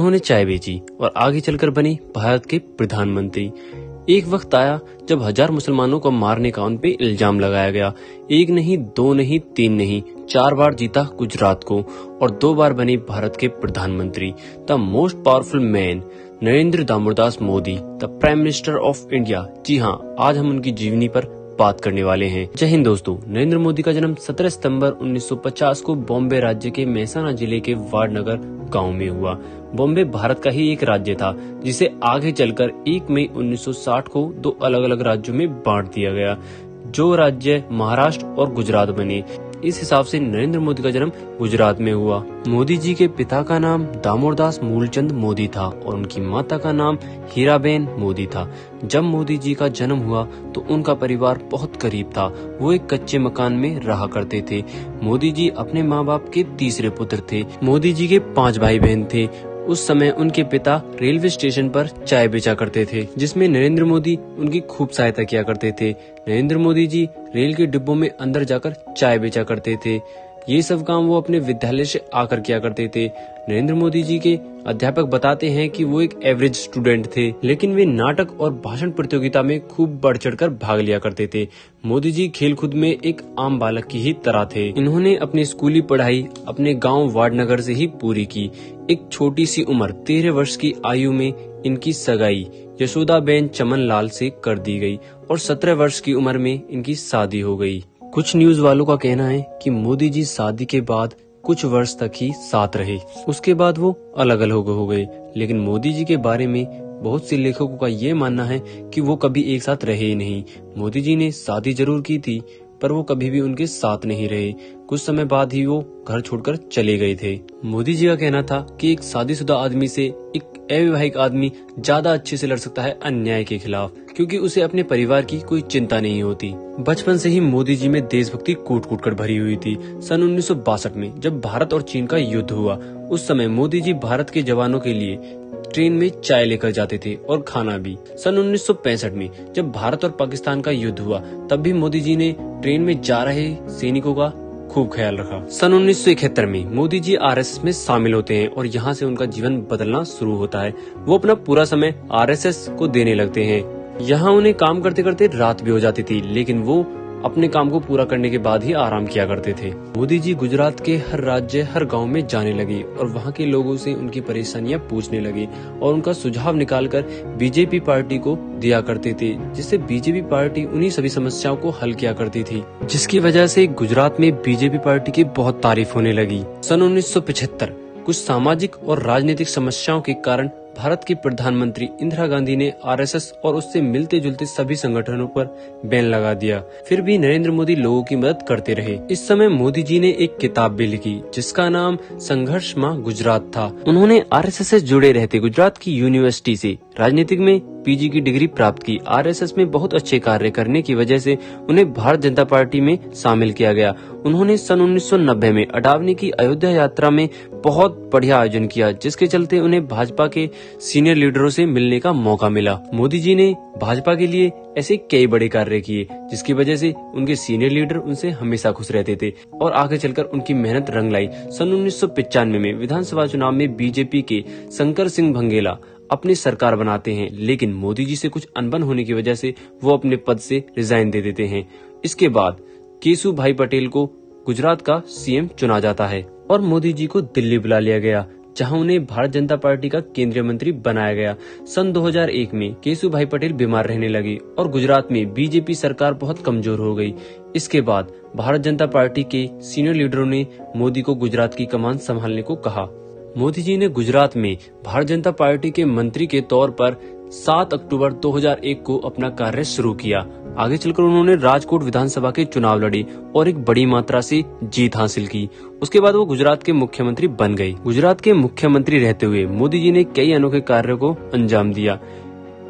उन्होंने चाय बेची और आगे चलकर बनी भारत के प्रधानमंत्री। एक वक्त आया जब 1000 मुसलमानों को मारने का उन पे इल्जाम लगाया गया। 1 नहीं, 2 नहीं, 3 नहीं, 4 बार जीता गुजरात को और 2 बार बने भारत के प्रधानमंत्री। The most powerful man, Narendra Damodardas Modi, the prime minister of India. जी हाँ, आज हम उनकी जीवनी पर बात करने वाले हैं। जय हिंद दोस्तों। नरेंद्र मोदी का जन्म 17 सितंबर 1950 को बॉम्बे राज्य के मेहसाना जिले के वाडनगर गांव में हुआ। बॉम्बे भारत का ही एक राज्य था जिसे आगे चलकर 1 मई 1960 को 2 अलग अलग राज्यों में बांट दिया गया, जो राज्य महाराष्ट्र और गुजरात बने। इस हिसाब से नरेंद्र मोदी का जन्म गुजरात में हुआ। मोदी जी के पिता का नाम दामोदरदास मूलचंद मोदी था और उनकी माता का नाम हीराबेन मोदी था। जब मोदी जी का जन्म हुआ तो उनका परिवार बहुत गरीब था। वो एक कच्चे मकान में रहा करते थे। मोदी जी अपने माँ बाप के तीसरे पुत्र थे। मोदी जी के 5 भाई बहन थे। उस समय उनके पिता रेलवे स्टेशन पर चाय बेचा करते थे, जिसमें नरेंद्र मोदी उनकी खूब सहायता किया करते थे। नरेंद्र मोदी जी रेल के डिब्बों में अंदर जाकर चाय बेचा करते थे। ये सब काम वो अपने विद्यालय से आकर किया करते थे। नरेंद्र मोदी जी के अध्यापक बताते हैं कि वो एक एवरेज स्टूडेंट थे, लेकिन वे नाटक और भाषण प्रतियोगिता में खूब बढ़ चढ़कर भाग लिया करते थे। मोदी जी खेलकूद में एक आम बालक की ही तरह थे। इन्होंने अपनी स्कूली पढ़ाई अपने गांव वाडनगर से ही पूरी की। एक छोटी सी उम्र 13 वर्ष की आयु में इनकी सगाई यशोदाबेन चमन लाल से कर दी गई और 17 वर्ष की उम्र में इनकी शादी हो गई। कुछ न्यूज वालों का कहना है कि मोदी जी शादी के बाद कुछ वर्ष तक ही साथ रहे, उसके बाद वो अलग अलग हो गए। लेकिन मोदी जी के बारे में बहुत से लेखकों का ये मानना है कि वो कभी एक साथ रहे ही नहीं। मोदी जी ने शादी जरूर की थी, पर वो कभी भी उनके साथ नहीं रहे। कुछ समय बाद ही वो घर छोड़कर चले गए थे। मोदी जी का कहना था कि एक शादीशुदा आदमी से एक अविवाहित आदमी ज्यादा अच्छे से लड़ सकता है अन्याय के खिलाफ, क्योंकि उसे अपने परिवार की कोई चिंता नहीं होती। बचपन से ही मोदी जी में देशभक्ति कूट कूट कर भरी हुई थी। सन 1962 में जब भारत और चीन का युद्ध हुआ, उस समय मोदी जी भारत के जवानों के लिए ट्रेन में चाय लेकर जाते थे और खाना भी। सन 1965 में जब भारत और पाकिस्तान का युद्ध हुआ, तब भी मोदी जी ने ट्रेन में जा रहे सैनिकों का खूब ख्याल रखा। सन 1971 में मोदी जी आरएसएस में शामिल होते हैं और यहाँ से उनका जीवन बदलना शुरू होता है। वो अपना पूरा समय आरएसएस को देने लगते हैं। यहाँ उन्हें काम करते करते रात भी हो जाती थी, लेकिन वो अपने काम को पूरा करने के बाद ही आराम किया करते थे। मोदी जी गुजरात के हर राज्य, हर गांव में जाने लगे और वहां के लोगों से उनकी परेशानियां पूछने लगे और उनका सुझाव निकालकर बीजेपी पार्टी को दिया करते थे, जिससे बीजेपी पार्टी उन्हीं सभी समस्याओं को हल किया करती थी, जिसकी वजह से गुजरात में बीजेपी पार्टी की बहुत तारीफ होने लगी। सन 1975 कुछ सामाजिक और राजनीतिक समस्याओं के कारण भारत की प्रधानमंत्री इंदिरा गांधी ने आरएसएस और उससे मिलते जुलते सभी संगठनों पर बैन लगा दिया। फिर भी नरेंद्र मोदी लोगों की मदद करते रहे। इस समय मोदी जी ने एक किताब भी लिखी जिसका नाम संघर्ष मां गुजरात था। उन्होंने आरएसएस से जुड़े रहते गुजरात की यूनिवर्सिटी से राजनीतिक में पीजी की डिग्री प्राप्त की। आरएसएस में बहुत अच्छे कार्य करने की वजह से उन्हें भारत जनता पार्टी में शामिल किया गया। उन्होंने सन 1990 में अडावनी की अयोध्या यात्रा में बहुत बढ़िया आयोजन किया, जिसके चलते उन्हें भाजपा के सीनियर लीडरों से मिलने का मौका मिला। मोदी जी ने भाजपा के लिए ऐसे कई बड़े कार्य किए, जिसकी वजह से उनके सीनियर लीडर उनसे हमेशा खुश रहते थे और आगे चलकर उनकी मेहनत रंग लाई। सन 1995 में विधानसभा चुनाव में बीजेपी के शंकर सिंह भंगेला अपनी सरकार बनाते हैं, लेकिन मोदी जी से कुछ अनबन होने की वजह से वो अपने पद से रिजाइन दे देते हैं। इसके बाद केशु भाई पटेल को गुजरात का सीएम चुना जाता है और मोदी जी को दिल्ली बुला लिया गया, जहां उन्हें भारत जनता पार्टी का केंद्रीय मंत्री बनाया गया। सन 2001 में केशु भाई पटेल बीमार रहने लगे और गुजरात में बीजेपी सरकार बहुत कमजोर हो गई। इसके बाद भारत जनता पार्टी के सीनियर लीडरों ने मोदी को गुजरात की कमान संभालने को कहा। मोदी जी ने गुजरात में भारत जनता पार्टी के मंत्री के तौर पर 7 अक्टूबर 2001 को अपना कार्य शुरू किया। आगे चलकर उन्होंने राजकोट विधानसभा के चुनाव लड़े और एक बड़ी मात्रा से जीत हासिल की। उसके बाद वो गुजरात के मुख्यमंत्री बन गए। गुजरात के मुख्यमंत्री रहते हुए मोदी जी ने कई अनोखे कार्यों को अंजाम दिया।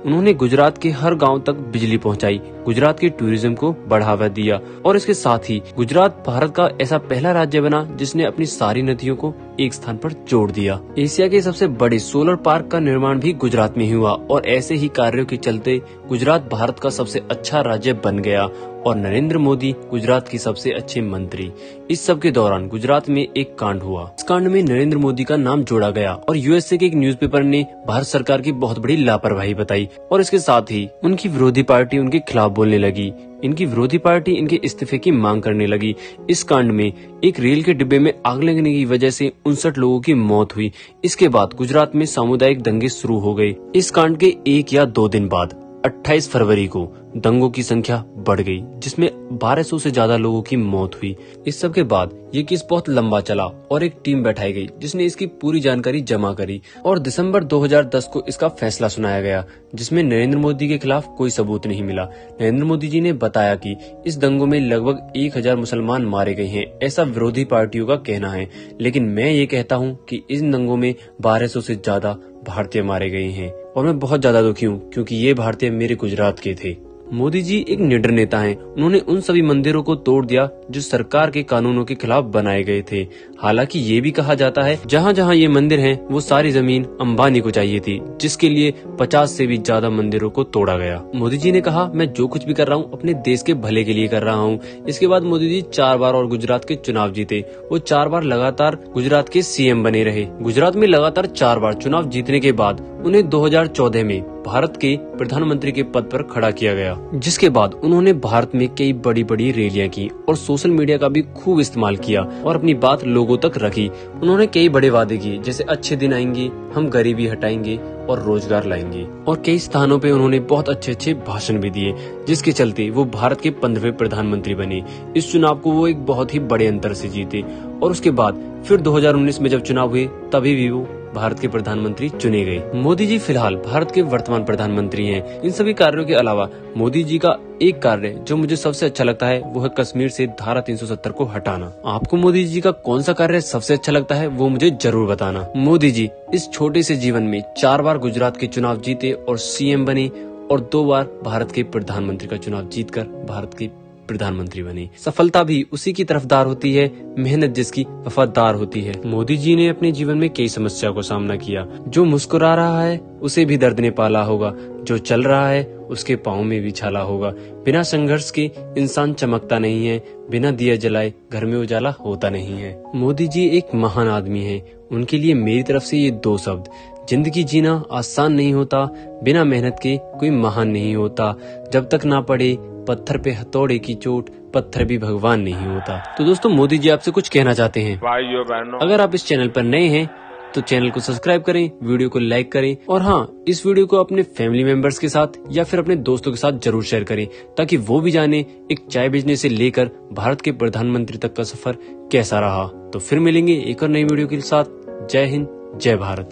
उन्होंने गुजरात के हर गांव तक बिजली पहुंचाई, गुजरात के टूरिज्म को बढ़ावा दिया और इसके साथ ही गुजरात भारत का ऐसा पहला राज्य बना जिसने अपनी सारी नदियों को एक स्थान पर जोड़ दिया। एशिया के सबसे बड़े सोलर पार्क का निर्माण भी गुजरात में हुआ और ऐसे ही कार्यों के चलते गुजरात भारत का सबसे अच्छा राज्य बन गया और नरेंद्र मोदी गुजरात के सबसे अच्छे मंत्री। इस सब के दौरान गुजरात में एक कांड हुआ। इस कांड में नरेंद्र मोदी का नाम जोड़ा गया और यूएसए के एक न्यूज़पेपर ने भारत सरकार की बहुत बड़ी लापरवाही बताई और इसके साथ ही उनकी विरोधी पार्टी उनके खिलाफ बोलने लगी। इनकी विरोधी पार्टी इनके इस्तीफे की मांग करने लगी। इस कांड में एक रेल के डिब्बे में आग लगने की वजह से 59 लोगों की मौत हुई। इसके बाद गुजरात में सामुदायिक दंगे शुरू हो गए। इस कांड के 1 या 2 दिन बाद 28 फरवरी को दंगों की संख्या बढ़ गई, जिसमें 1200 से ज्यादा लोगों की मौत हुई। इस सब के बाद ये केस बहुत लंबा चला और एक टीम बैठाई गई जिसने इसकी पूरी जानकारी जमा करी और दिसंबर 2010 को इसका फैसला सुनाया गया, जिसमें नरेंद्र मोदी के खिलाफ कोई सबूत नहीं मिला। नरेंद्र मोदी जी ने बताया कि इस दंगों में लगभग 1000 मुसलमान मारे गए हैं, ऐसा विरोधी पार्टियों का कहना है। लेकिन मैं ये कहता हूँ कि इन दंगों में 1200 से ज्यादा भारतीय मारे गए हैं और मैं बहुत ज्यादा दुखी हूँ क्योंकि ये भारतीय मेरे गुजरात के थे। मोदी जी एक निडर नेता हैं। उन्होंने उन सभी मंदिरों को तोड़ दिया जो सरकार के कानूनों के खिलाफ बनाए गए थे। हालांकि ये भी कहा जाता है जहाँ जहाँ ये मंदिर हैं वो सारी जमीन अंबानी को चाहिए थी, जिसके लिए 50 से भी ज्यादा मंदिरों को तोड़ा गया। मोदी जी ने कहा मैं जो कुछ भी कर रहा हूँ अपने देश के भले के लिए कर रहा हूँ। इसके बाद मोदी जी 4 बार और गुजरात के चुनाव जीते। वो 4 बार लगातार गुजरात के सीएम बने रहे। गुजरात में लगातार 4 बार चुनाव जीतने के बाद उन्हें 2014 में भारत के प्रधानमंत्री के पद पर खड़ा किया गया, जिसके बाद उन्होंने भारत में कई बड़ी बड़ी रैलियां की और सोशल मीडिया का भी खूब इस्तेमाल किया और अपनी बात लोगों तक रखी। उन्होंने कई बड़े वादे किए, जैसे अच्छे दिन आएंगे, हम गरीबी हटाएंगे और रोजगार लाएंगे, और कई स्थानों पे उन्होंने बहुत अच्छे अच्छे भाषण भी दिए, जिसके चलते वो भारत के 15वें प्रधानमंत्री बने। इस चुनाव को वो एक बहुत ही बड़े अंतर से जीते और उसके बाद फिर 2019 में जब चुनाव हुए तभी भी वो भारत के प्रधानमंत्री चुने गए। मोदी जी फिलहाल भारत के वर्तमान प्रधानमंत्री हैं। इन सभी कार्यों के अलावा मोदी जी का एक कार्य जो मुझे सबसे अच्छा लगता है वो है कश्मीर से धारा 370 को हटाना। आपको मोदी जी का कौन सा कार्य सबसे अच्छा लगता है वो मुझे जरूर बताना। मोदी जी इस छोटे से जीवन में 4 बार गुजरात के चुनाव जीते और सीएम बने और 2 बार भारत के प्रधानमंत्री का चुनाव जीतकर भारत के प्रधानमंत्री बने। सफलता भी उसी की तरफदार होती है, मेहनत जिसकी वफादार होती है। मोदी जी ने अपने जीवन में कई समस्या को सामना किया। जो मुस्कुरा रहा है उसे भी दर्द ने पाला होगा, जो चल रहा है उसके पाँव में भी छाला होगा। बिना संघर्ष के इंसान चमकता नहीं है, बिना दिया जलाए घर में उजाला होता नहीं है। मोदी जी एक महान आदमी है। उनके लिए मेरी तरफ से ये 2 शब्द, जिंदगी जीना आसान नहीं होता, बिना मेहनत के कोई महान नहीं होता, जब तक ना पड़े पत्थर पे हथौड़े की चोट, पत्थर भी भगवान नहीं होता। तो दोस्तों मोदी जी आपसे कुछ कहना चाहते हैं। भाइयों बहनों, अगर आप इस चैनल पर नए हैं तो चैनल को सब्सक्राइब करें, वीडियो को लाइक करें और हाँ, इस वीडियो को अपने फैमिली मेंबर्स के साथ या फिर अपने दोस्तों के साथ जरूर शेयर करें, ताकि वो भी जाने एक चाय बेचने से लेकर भारत के प्रधानमंत्री तक का सफर कैसा रहा। तो फिर मिलेंगे एक और नई वीडियो के साथ। जय हिंद, जय भारत।